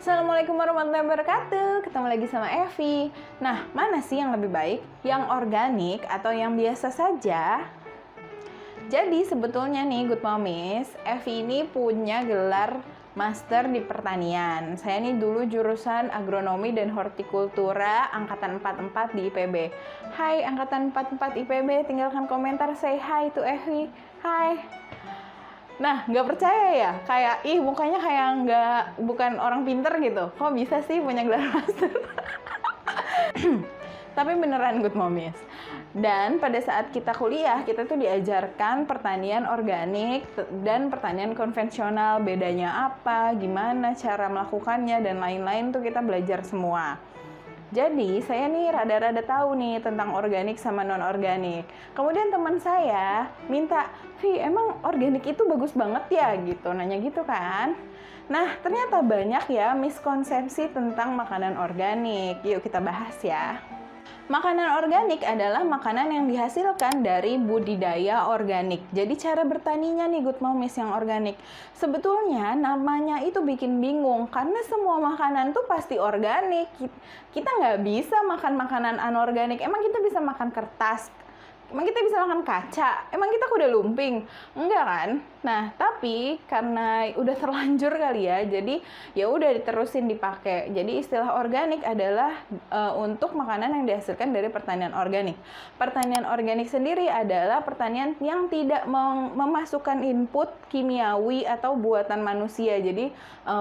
Assalamualaikum warahmatullahi wabarakatuh. Ketemu lagi sama Evi. Nah, mana sih yang lebih baik? Yang organik atau yang biasa saja? Jadi sebetulnya nih Good Momies, Evi ini punya gelar master di pertanian. Saya nih dulu jurusan agronomi dan hortikultura angkatan 44 di IPB. Hai angkatan 44 IPB, tinggalkan komentar say hi to Evi. Hai. Nah, nggak percaya ya? Kayak, mukanya kayak bukan orang pinter gitu. Kok bisa sih punya gelar master? Tapi beneran Good Momies. Dan pada saat kita kuliah, kita tuh diajarkan pertanian organik dan pertanian konvensional. Bedanya apa, gimana cara melakukannya, dan lain-lain tuh kita belajar semua. Jadi, saya nih rada-rada tahu nih tentang organik sama non-organik. Kemudian teman saya minta, Vi, emang organik itu bagus banget ya? Gitu, nanya gitu kan. Nah, ternyata banyak ya miskonsepsi tentang makanan organik. Yuk kita bahas ya. Makanan organik adalah makanan yang dihasilkan dari budidaya organik. Jadi cara bertaninya nih Good Momies yang organik. Sebetulnya namanya itu bikin bingung karena semua makanan tuh pasti organik. Kita nggak bisa makan makanan anorganik. Emang kita bisa makan kertas? Emang kita bisa makan kaca? Emang kita kuda lumping? Enggak kan? Nah, tapi karena udah terlanjur kali ya, jadi ya udah diterusin dipakai. Jadi istilah organik adalah untuk makanan yang dihasilkan dari pertanian organik. Pertanian organik sendiri adalah pertanian yang tidak memasukkan input kimiawi atau buatan manusia. Jadi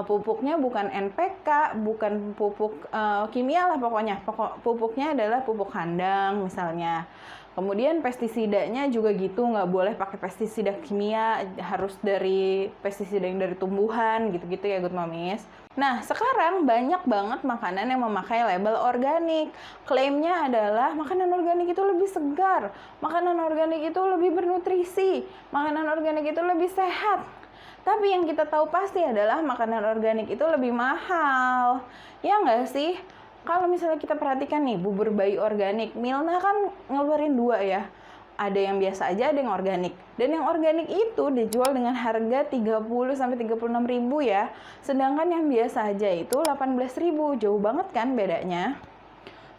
pupuknya bukan NPK, bukan pupuk kimia lah pokoknya. Pupuknya adalah pupuk kandang misalnya. Kemudian pestisidanya juga gitu, nggak boleh pakai pestisida kimia, harus dari pestisida yang dari tumbuhan, gitu-gitu ya Good Momies. Nah, sekarang banyak banget makanan yang memakai label organik. Klaimnya adalah makanan organik itu lebih segar, makanan organik itu lebih bernutrisi, makanan organik itu lebih sehat. Tapi yang kita tahu pasti adalah makanan organik itu lebih mahal. Ya nggak sih? Kalau misalnya kita perhatikan nih, bubur bayi organik, Milna kan ngeluarin 2 ya. Ada yang biasa aja, ada yang organik. Dan yang organik itu dijual dengan harga 30-36 ribu ya. Sedangkan yang biasa aja itu 18 ribu. Jauh banget kan bedanya?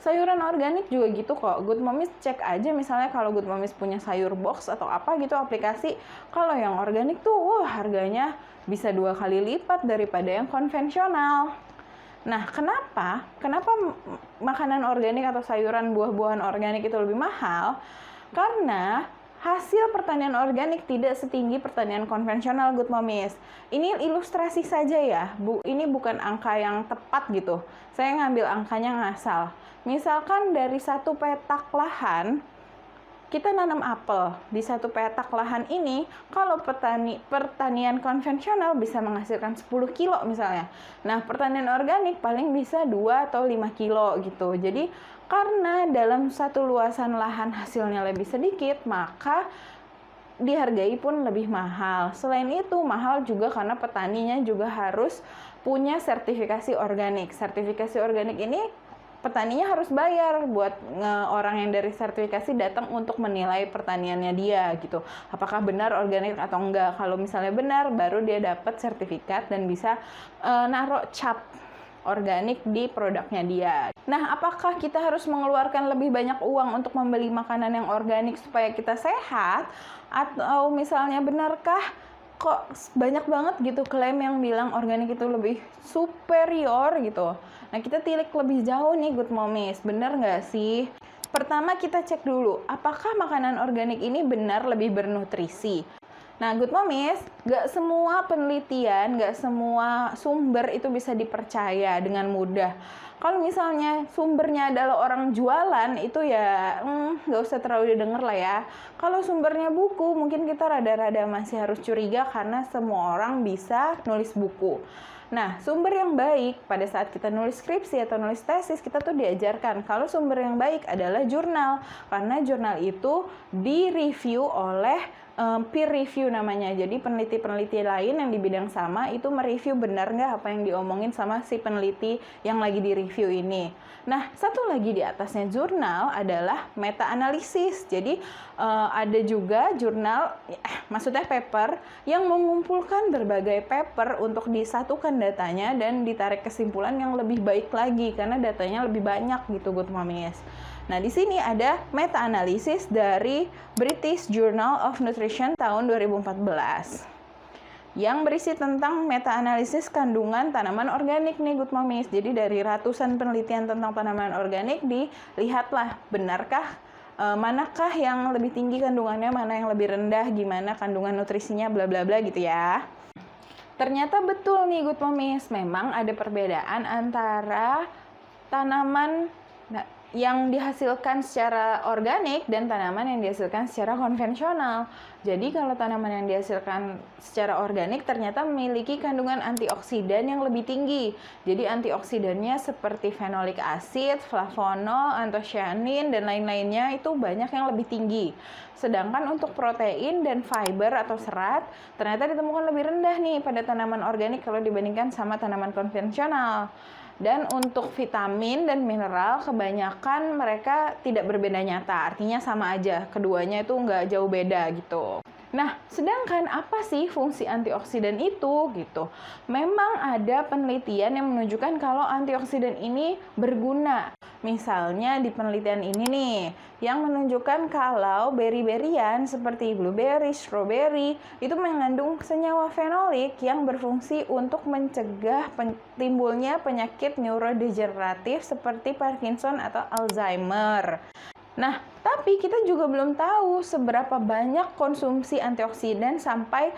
Sayuran organik juga gitu kok. Good Momies cek aja misalnya kalau Good Momies punya sayur box atau apa gitu aplikasi. Kalau yang organik tuh, harganya bisa 2 kali lipat daripada yang konvensional. Nah, kenapa makanan organik atau sayuran buah-buahan organik itu lebih mahal? Karena hasil pertanian organik tidak setinggi pertanian konvensional Good Momies. Ini ilustrasi saja ya, ini bukan angka yang tepat gitu. Saya ngambil angkanya ngasal. Misalkan dari 1 petak lahan, kita nanam apel di 1 petak lahan ini, kalau pertanian konvensional bisa menghasilkan 10 kilo misalnya. Nah, pertanian organik paling bisa 2 atau 5 kilo gitu. Jadi, karena dalam satu luasan lahan hasilnya lebih sedikit, maka dihargai pun lebih mahal. Selain itu, mahal juga karena petaninya juga harus punya sertifikasi organik. Sertifikasi organik ini petaninya harus bayar buat orang yang dari sertifikasi datang untuk menilai pertaniannya dia gitu. Apakah benar organik atau enggak. Kalau misalnya benar, baru dia dapat sertifikat dan bisa naruh cap organik di produknya dia. Nah, apakah kita harus mengeluarkan lebih banyak uang untuk membeli makanan yang organik supaya kita sehat? Atau misalnya benarkah kok banyak banget gitu klaim yang bilang organik itu lebih superior gitu. Nah, kita tilik lebih jauh nih Good Momies, bener nggak sih? Pertama kita cek dulu, apakah makanan organik ini benar lebih bernutrisi? Nah, Good Momies, nggak semua penelitian, nggak semua sumber itu bisa dipercaya dengan mudah. Kalau misalnya sumbernya adalah orang jualan, itu ya nggak usah terlalu didengar lah ya. Kalau sumbernya buku, mungkin kita rada-rada masih harus curiga karena semua orang bisa nulis buku. Nah, sumber yang baik pada saat kita nulis skripsi atau nulis tesis, kita tuh diajarkan kalau sumber yang baik adalah jurnal. Karena jurnal itu direview oleh peer review namanya. Jadi peneliti-peneliti lain yang di bidang sama itu mereview benar nggak apa yang diomongin sama si peneliti yang lagi di review ini. Nah, satu lagi di atasnya jurnal adalah meta-analisis. Jadi ada juga jurnal, maksudnya paper, yang mengumpulkan berbagai paper untuk disatukan datanya dan ditarik kesimpulan yang lebih baik lagi karena datanya lebih banyak gitu, Good Momies. Nah, di sini ada meta-analisis dari British Journal of Nutrition tahun 2014 yang berisi tentang meta-analisis kandungan tanaman organik nih, Good Momies. Jadi dari ratusan penelitian tentang tanaman organik dilihatlah benarkah manakah yang lebih tinggi kandungannya, mana yang lebih rendah, gimana kandungan nutrisinya, bla bla bla gitu ya. Ternyata betul nih, Good Momies, memang ada perbedaan antara tanaman yang dihasilkan secara organik dan tanaman yang dihasilkan secara konvensional. Jadi kalau tanaman yang dihasilkan secara organik ternyata memiliki kandungan antioksidan yang lebih tinggi. Jadi antioksidannya seperti phenolic acid, flavonol, anthocyanin, dan lain-lainnya itu banyak yang lebih tinggi. Sedangkan untuk protein dan fiber atau serat ternyata ditemukan lebih rendah nih pada tanaman organik kalau dibandingkan sama tanaman konvensional. Dan untuk vitamin dan mineral kebanyakan mereka tidak berbeda nyata, artinya sama aja, keduanya itu nggak jauh beda gitu. Nah, sedangkan apa sih fungsi antioksidan itu gitu? Memang ada penelitian yang menunjukkan kalau antioksidan ini berguna. Misalnya di penelitian ini nih, yang menunjukkan kalau beri-berian seperti blueberry, strawberry itu mengandung senyawa fenolik yang berfungsi untuk mencegah timbulnya penyakit neurodegeneratif seperti Parkinson atau Alzheimer. Nah, tapi kita juga belum tahu seberapa banyak konsumsi antioksidan sampai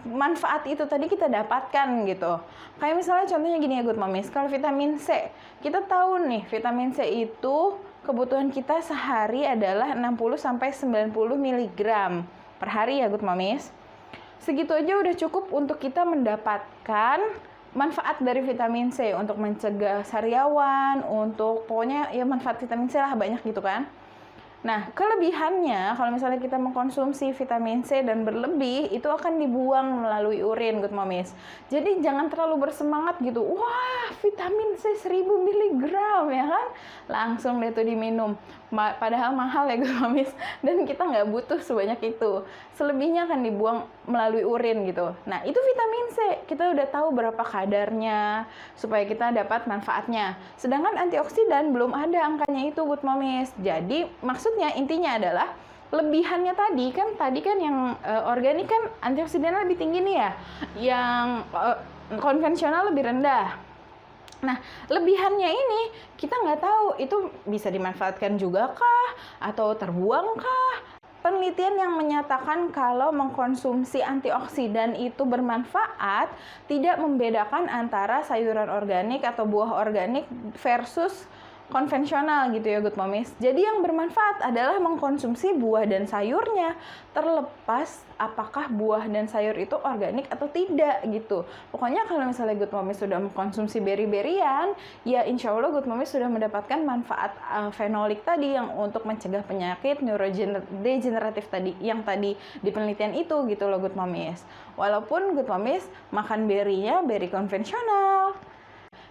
manfaat itu tadi kita dapatkan gitu. Kayak misalnya contohnya gini ya, Good Momies, kalau vitamin C, kita tahu nih vitamin C itu kebutuhan kita sehari adalah 60-90 mg per hari ya, Good Momies. Segitu aja udah cukup untuk kita mendapatkan manfaat dari vitamin C untuk mencegah sariawan, untuk pokoknya ya manfaat vitamin C lah banyak gitu kan. Nah, kelebihannya kalau misalnya kita mengkonsumsi vitamin C dan berlebih, itu akan dibuang melalui urin, Good Momies. Jadi jangan terlalu bersemangat gitu, wah vitamin C 1000 mg ya kan, langsung deh tuh diminum. Padahal mahal ya, Good Momies, dan kita nggak butuh sebanyak itu. Selebihnya akan dibuang melalui urin gitu. Nah, itu vitamin C, kita udah tahu berapa kadarnya supaya kita dapat manfaatnya. Sedangkan antioksidan belum ada angkanya itu, Good Momies. Jadi maksudnya intinya adalah lebihannya tadi kan yang organik kan antioksidannya lebih tinggi nih ya, yang konvensional lebih rendah. Nah, lebihannya ini kita nggak tahu itu bisa dimanfaatkan juga kah atau terbuang kah. Penelitian yang menyatakan kalau mengkonsumsi antioksidan itu bermanfaat tidak membedakan antara sayuran organik atau buah organik versus konvensional gitu ya, Good Momies. Jadi yang bermanfaat adalah mengkonsumsi buah dan sayurnya, terlepas apakah buah dan sayur itu organik atau tidak gitu. Pokoknya kalau misalnya Good Momies sudah mengkonsumsi beri-berian, ya insya Allah Good Momies sudah mendapatkan manfaat fenolik tadi yang untuk mencegah penyakit neurodegeneratif tadi, yang tadi di penelitian itu gitu loh, Good Momies. Walaupun Good Momies makan berinya beri konvensional.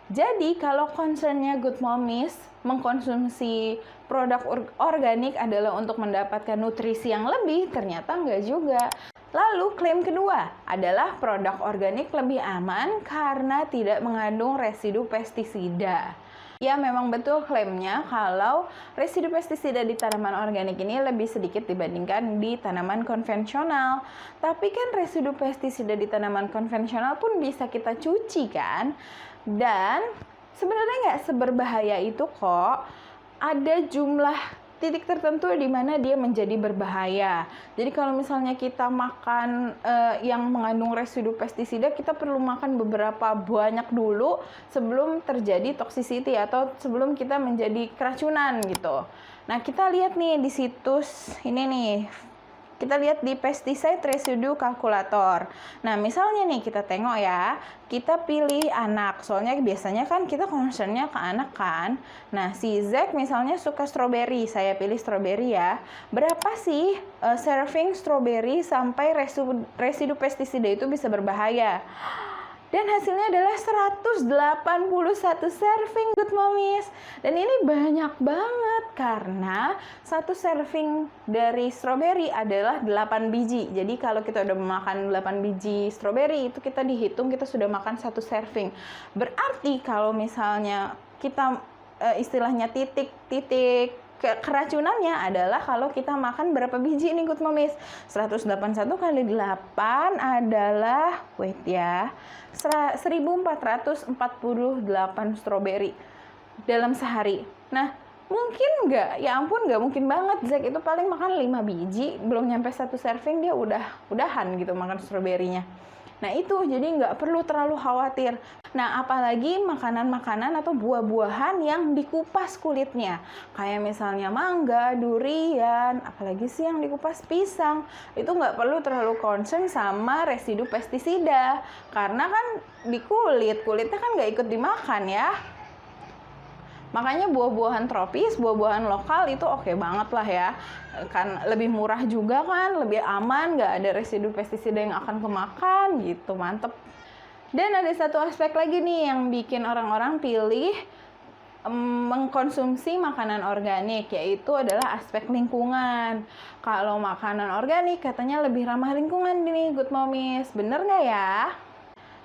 Jadi kalau concernnya Good Momies mengkonsumsi produk organik adalah untuk mendapatkan nutrisi yang lebih, ternyata enggak juga. Lalu klaim kedua adalah produk organik lebih aman karena tidak mengandung residu pestisida. Ya memang betul klaimnya kalau residu pestisida di tanaman organik ini lebih sedikit dibandingkan di tanaman konvensional. Tapi kan residu pestisida di tanaman konvensional pun bisa kita cuci kan? Dan sebenarnya nggak seberbahaya itu kok. Ada jumlah titik tertentu di mana dia menjadi berbahaya. Jadi kalau misalnya kita makan yang mengandung residu pestisida, kita perlu makan beberapa banyak dulu sebelum terjadi toxicity atau sebelum kita menjadi keracunan gitu. Nah, kita lihat nih di situs ini nih, kita lihat di pesticide residue calculator. Nah, misalnya nih kita tengok ya, kita pilih anak. Soalnya biasanya kan kita concernnya ke anak kan. Nah, si Zack misalnya suka strawberry, saya pilih strawberry ya. Berapa sih serving strawberry sampai residu pestisida itu bisa berbahaya? Dan hasilnya adalah 181 serving Good Momies. Dan ini banyak banget karena satu serving dari strawberry adalah 8 biji. Jadi kalau kita udah makan 8 biji strawberry, itu kita dihitung kita sudah makan satu serving. Berarti kalau misalnya kita istilahnya titik keracunannya adalah kalau kita makan berapa biji nih Good Momies. 181 kali 8 adalah, wait ya, 1448 strawberry dalam sehari. Nah, mungkin nggak? Ya ampun, nggak mungkin banget. Zack itu paling makan 5 biji, belum nyampe satu serving dia udahan gitu makan stroberinya. Nah itu, jadi nggak perlu terlalu khawatir. Nah, apalagi makanan-makanan atau buah-buahan yang dikupas kulitnya. Kayak misalnya mangga, durian, apalagi sih yang dikupas pisang. Itu nggak perlu terlalu concern sama residu pestisida. Karena kan di kulitnya kan nggak ikut dimakan ya. Makanya buah-buahan tropis, buah-buahan lokal itu oke banget lah ya. Kan lebih murah juga kan, lebih aman, nggak ada residu pestisida yang akan kemakan gitu, mantep. Dan ada satu aspek lagi nih yang bikin orang-orang pilih mengkonsumsi makanan organik, yaitu adalah aspek lingkungan. Kalau makanan organik katanya lebih ramah lingkungan nih Good Momies, bener nggak ya?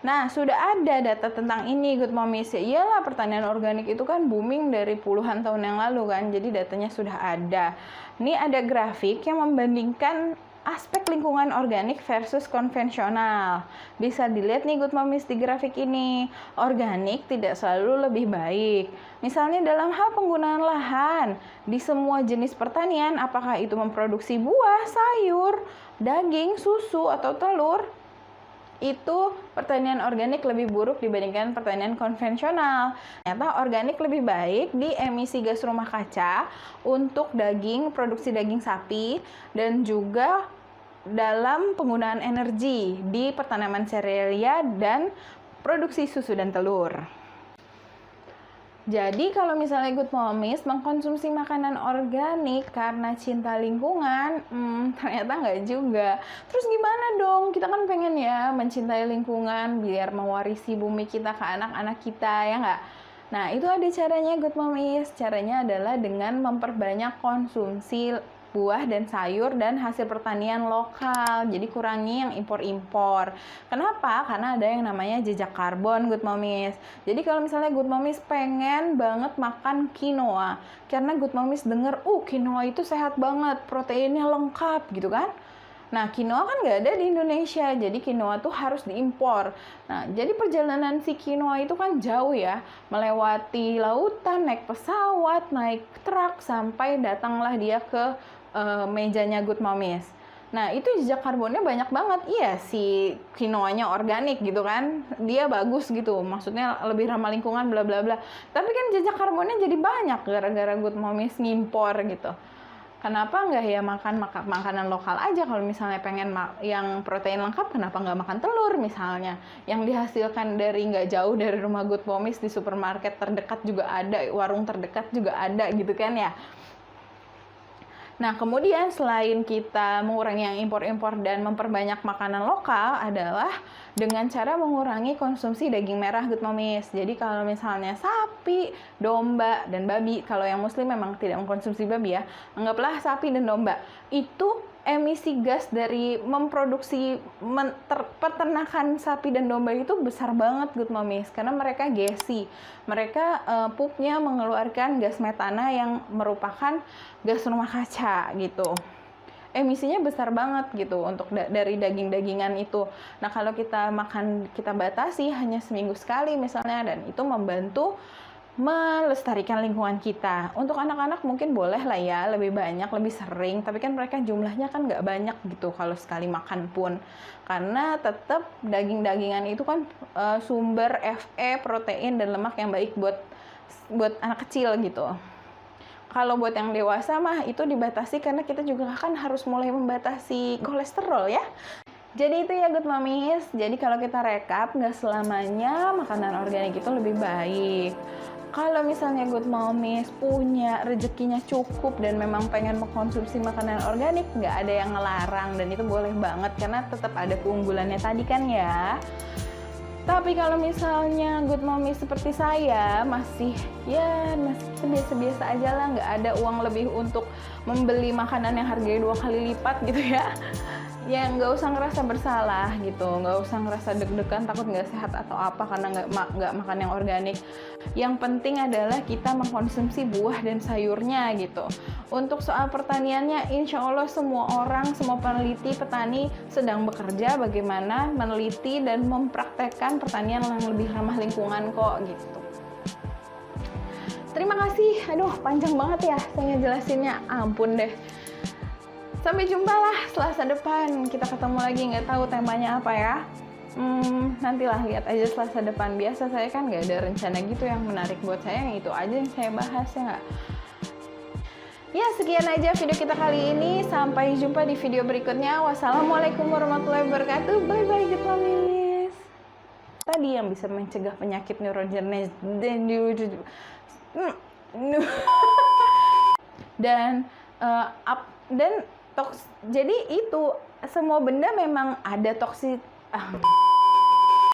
Nah, sudah ada data tentang ini Good Momies. Ya iyalah, pertanian organik itu kan booming dari puluhan tahun yang lalu kan, jadi datanya sudah ada. Ini ada grafik yang membandingkan aspek lingkungan organik versus konvensional. Bisa dilihat nih Good Momies di grafik ini. Organik tidak selalu lebih baik. Misalnya dalam hal penggunaan lahan, di semua jenis pertanian, apakah itu memproduksi buah, sayur, daging, susu, atau telur, itu pertanian organik lebih buruk dibandingkan pertanian konvensional. Ternyata organik lebih baik di emisi gas rumah kaca untuk daging, produksi daging sapi, dan juga dalam penggunaan energi di pertanaman serealia dan produksi susu dan telur. Jadi kalau misalnya Good Momies mengkonsumsi makanan organik karena cinta lingkungan, ternyata nggak juga. Terus gimana dong? Kita kan pengen ya mencintai lingkungan biar mewarisi bumi kita ke anak-anak kita, ya nggak? Nah, itu ada caranya Good Momies. Caranya adalah dengan memperbanyak konsumsi buah dan sayur dan hasil pertanian lokal. Jadi kurangi yang impor-impor. Kenapa? Karena ada yang namanya jejak karbon Good Momies. Jadi kalau misalnya Good Momies pengen banget makan quinoa, karena Good Momies denger, quinoa itu sehat banget, proteinnya lengkap gitu kan. Nah, quinoa kan nggak ada di Indonesia, jadi quinoa tuh harus diimpor. Nah, jadi perjalanan si quinoa itu kan jauh ya, melewati lautan, naik pesawat, naik truk, sampai datanglah dia ke mejanya Good Momies. Nah, itu jejak karbonnya banyak banget. Iya, si quinoanya organik gitu kan, dia bagus gitu, maksudnya lebih ramah lingkungan, bla bla bla. Tapi kan jejak karbonnya jadi banyak gara-gara Good Momies ngimpor gitu. Kenapa nggak ya makan makanan lokal aja? Kalau misalnya pengen yang protein lengkap, kenapa nggak makan telur misalnya? Yang dihasilkan dari nggak jauh dari rumah Good Momies, di supermarket terdekat juga ada, warung terdekat juga ada gitu kan ya. Nah, kemudian selain kita mengurangi yang impor-impor dan memperbanyak makanan lokal adalah dengan cara mengurangi konsumsi daging merah Good Momies. Jadi kalau misalnya sapi, domba, dan babi, kalau yang muslim memang tidak mengkonsumsi babi ya, anggaplah sapi dan domba, itu emisi gas dari memproduksi peternakan sapi dan domba itu besar banget Good Momies, karena mereka gassy. Mereka pupnya mengeluarkan gas metana yang merupakan gas rumah kaca gitu. Emisinya besar banget gitu untuk dari daging-dagingan itu. Nah, kalau kita makan, kita batasi hanya seminggu sekali misalnya, dan itu membantu melestarikan lingkungan kita. Untuk anak-anak mungkin boleh lah ya, lebih banyak, lebih sering, tapi kan mereka jumlahnya kan nggak banyak gitu kalau sekali makan pun. Karena tetap daging-dagingan itu kan sumber Fe, protein, dan lemak yang baik buat anak kecil gitu. Kalau buat yang dewasa mah itu dibatasi karena kita juga kan harus mulai membatasi kolesterol ya. Jadi itu ya Good Momies. Jadi kalau kita rekap, nggak selamanya makanan organik itu lebih baik. Kalau misalnya Good Momies punya rezekinya cukup dan memang pengen mengkonsumsi makanan organik, nggak ada yang ngelarang dan itu boleh banget karena tetap ada keunggulannya tadi kan ya. Tapi kalau misalnya Good Momies seperti saya masih biasa-biasa aja lah, nggak ada uang lebih untuk membeli makanan yang harganya 2 kali lipat gitu ya. Ya nggak usah ngerasa bersalah gitu, nggak usah ngerasa deg-degan takut nggak sehat atau apa karena nggak makan yang organik. Yang penting adalah kita mengkonsumsi buah dan sayurnya gitu. Untuk soal pertaniannya, insya Allah semua orang, semua peneliti, petani sedang bekerja bagaimana meneliti dan mempraktekkan pertanian yang lebih ramah lingkungan kok gitu. Terima kasih, aduh panjang banget ya saya ngejelasinnya, ampun deh. Sampai jumpa lah Selasa depan, kita ketemu lagi, nggak tahu temanya apa ya. Nantilah lihat aja Selasa depan. Biasa saya kan nggak ada rencana gitu yang menarik buat saya, yang itu aja yang saya bahas ya nggak. Ya sekian aja video kita kali ini, sampai jumpa di video berikutnya. Wassalamualaikum warahmatullahi wabarakatuh, bye bye Good Momies. Tadi yang bisa mencegah penyakit neurogenesis dan jadi itu semua benda memang ada toksik